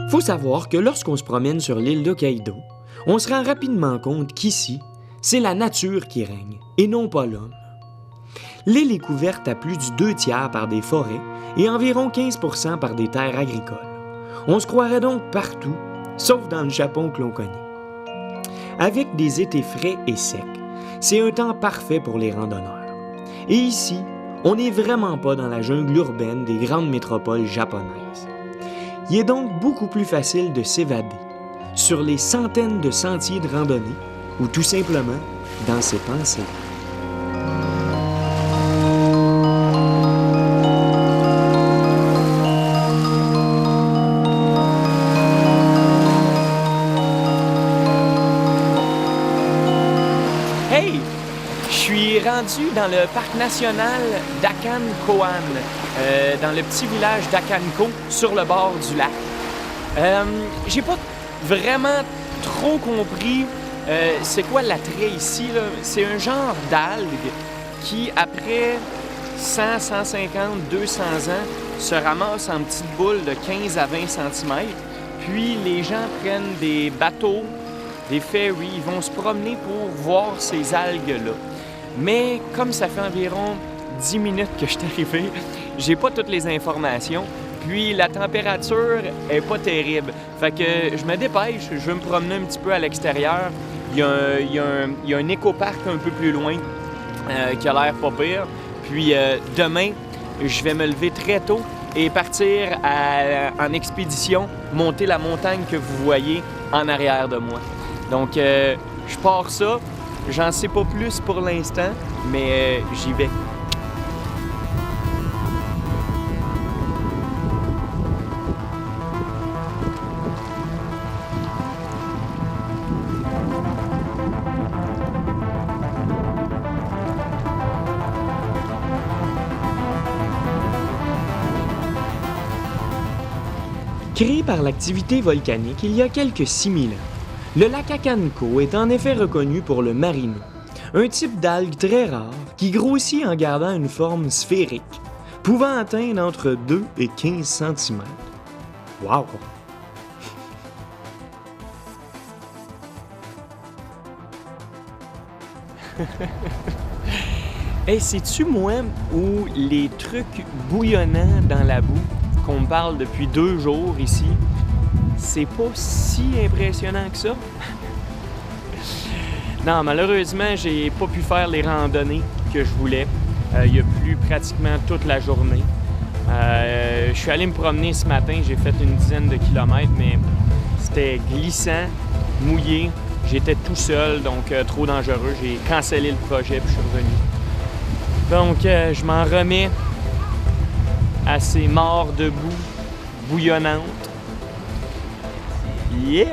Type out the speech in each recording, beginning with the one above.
Faut savoir que lorsqu'on se promène sur l'île d'Hokkaido, on se rend rapidement compte qu'ici, c'est la nature qui règne, et non pas l'homme. L'île est couverte à plus du 2/3 par des forêts et environ 15% par des terres agricoles. On se croirait donc partout, sauf dans le Japon que l'on connaît. Avec des étés frais et secs, c'est un temps parfait pour les randonneurs. Et ici, on n'est vraiment pas dans la jungle urbaine des grandes métropoles japonaises. Il est donc beaucoup plus facile de s'évader sur les centaines de sentiers de randonnée ou tout simplement dans ses pensées. Hey! Je suis rendu dans le parc national d'Akan-Kohan, dans le petit village d'Akanko, sur le bord du lac. J'ai pas vraiment trop compris c'est quoi l'attrait ici, là. C'est un genre d'algue qui, après 100, 150, 200 ans, se ramasse en petites boules de 15 à 20 cm. Puis les gens prennent des bateaux, des ferries, ils vont se promener pour voir ces algues-là. Mais comme ça fait environ 10 minutes que je suis arrivé, j'ai pas toutes les informations. Puis la température est pas terrible. Fait que je me dépêche, je veux me promener un petit peu à l'extérieur. Il y a un écoparc un peu plus loin qui a l'air pas pire. Puis demain, je vais me lever très tôt et partir en expédition, monter la montagne que vous voyez en arrière de moi. Donc, je pars ça. J'en sais pas plus pour l'instant, mais j'y vais. Créé par l'activité volcanique il y a quelques 6000 ans, le lac Akanko est en effet reconnu pour le marino, un type d'algue très rare qui grossit en gardant une forme sphérique, pouvant atteindre entre 2 et 15 cm. Wow! Hey, sais-tu, moi, où les trucs bouillonnants dans la boue, qu'on me parle depuis 2 jours ici, c'est pas si impressionnant que ça? Non, malheureusement, j'ai pas pu faire les randonnées que je voulais. Il y a plu pratiquement toute la journée. Je suis allé me promener ce matin, j'ai fait une dizaine de kilomètres, mais c'était glissant, mouillé. J'étais tout seul, donc trop dangereux. J'ai cancellé le projet puis je suis revenu. Donc, je m'en remets à ces morts de boue bouillonnantes. Yeah!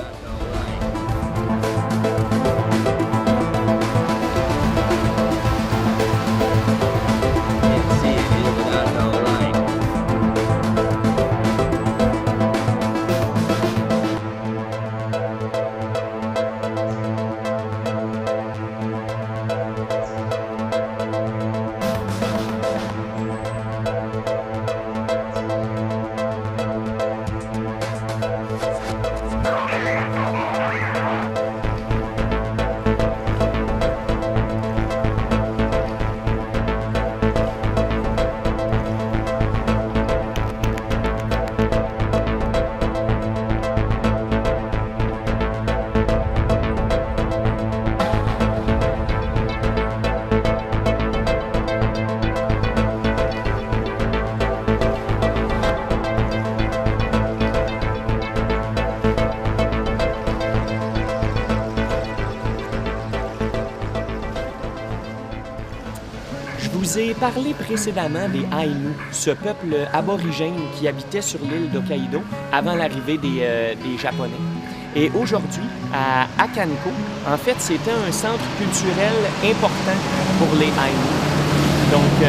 Je vous ai parlé précédemment des Ainu, ce peuple aborigène qui habitait sur l'île d'Hokkaido avant l'arrivée des Japonais. Et aujourd'hui, à Akanko, en fait, c'était un centre culturel important pour les Ainu. Donc,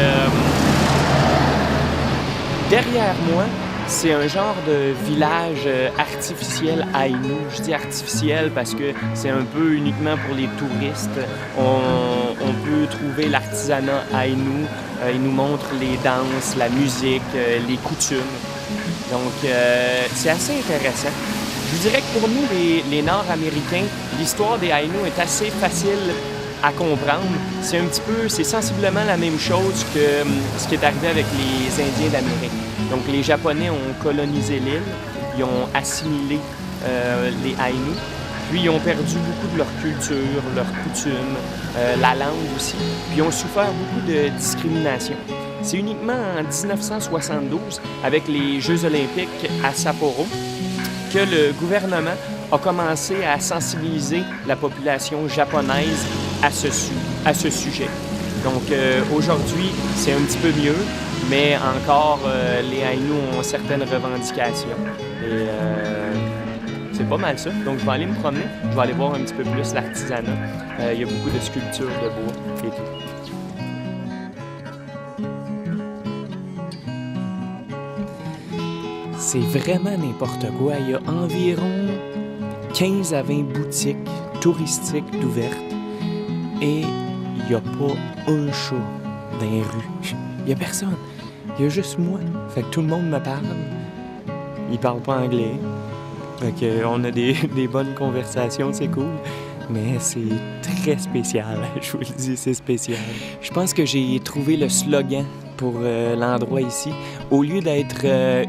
derrière moi, c'est un genre de village artificiel Ainu. Je dis artificiel parce que c'est un peu uniquement pour les touristes. On peut trouver l'artisanat Ainu. Ils nous montrent les danses, la musique, les coutumes. Donc, c'est assez intéressant. Je vous dirais que pour nous, les Nord-Américains, l'histoire des Aïnous est assez facile à comprendre. C'est sensiblement la même chose que ce qui est arrivé avec les Indiens d'Amérique. Donc, les Japonais ont colonisé l'île, ils ont assimilé les Aïnous, puis ils ont perdu beaucoup de leur culture, leurs coutumes, la langue aussi, puis ils ont souffert beaucoup de discrimination. C'est uniquement en 1972, avec les Jeux olympiques à Sapporo, que le gouvernement a commencé à sensibiliser la population japonaise à ce sujet. Donc aujourd'hui, c'est un petit peu mieux, mais encore, les Aïnous ont certaines revendications. Et c'est pas mal ça. Donc je vais aller me promener, je vais aller voir un petit peu plus l'artisanat. Il y a beaucoup de sculptures de bois et tout. C'est vraiment n'importe quoi. Il y a environ 15 à 20 boutiques touristiques d'ouvertes et il n'y a pas un chat dans les rues. Il n'y a personne. Il y a juste moi. Fait que tout le monde me parle. Ils parlent pas anglais. Fait que on a des bonnes conversations, c'est cool. Mais c'est très spécial. Je vous le dis, c'est spécial. Je pense que j'ai trouvé le slogan pour l'endroit ici. Au lieu d'être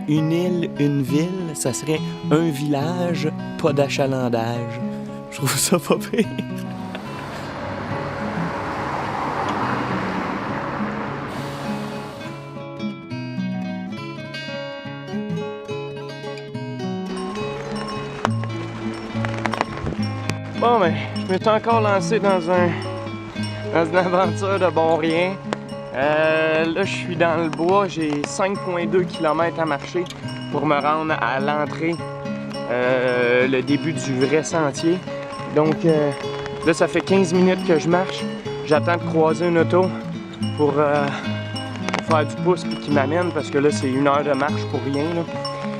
une île, une ville, ça serait un village, pas d'achalandage. Je trouve ça pas pire. Bon, ben, je me suis encore lancé dans une aventure de bon rien. Là, je suis dans le bois, j'ai 5,2 km à marcher pour me rendre à l'entrée, le début du vrai sentier. Donc, là, ça fait 15 minutes que je marche. J'attends de croiser une auto pour faire du pouce et qui m'amène parce que là, c'est 1 heure de marche pour rien, là.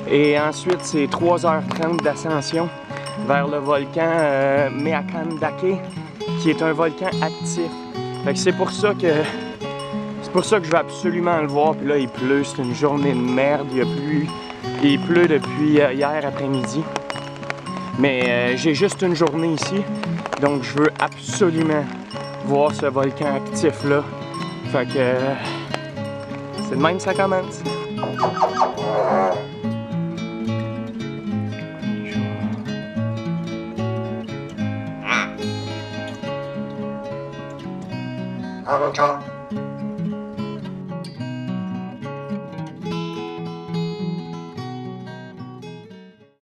Et ensuite, c'est 3h30 d'ascension vers le volcan Meakan Dake, qui est un volcan actif. Fait que c'est pour ça que je veux absolument le voir. Puis là, il pleut, c'est une journée de merde. Il pleut depuis hier après-midi. Mais j'ai juste une journée ici, donc je veux absolument voir ce volcan actif-là. Fait que c'est de même que ça commence. Avocat.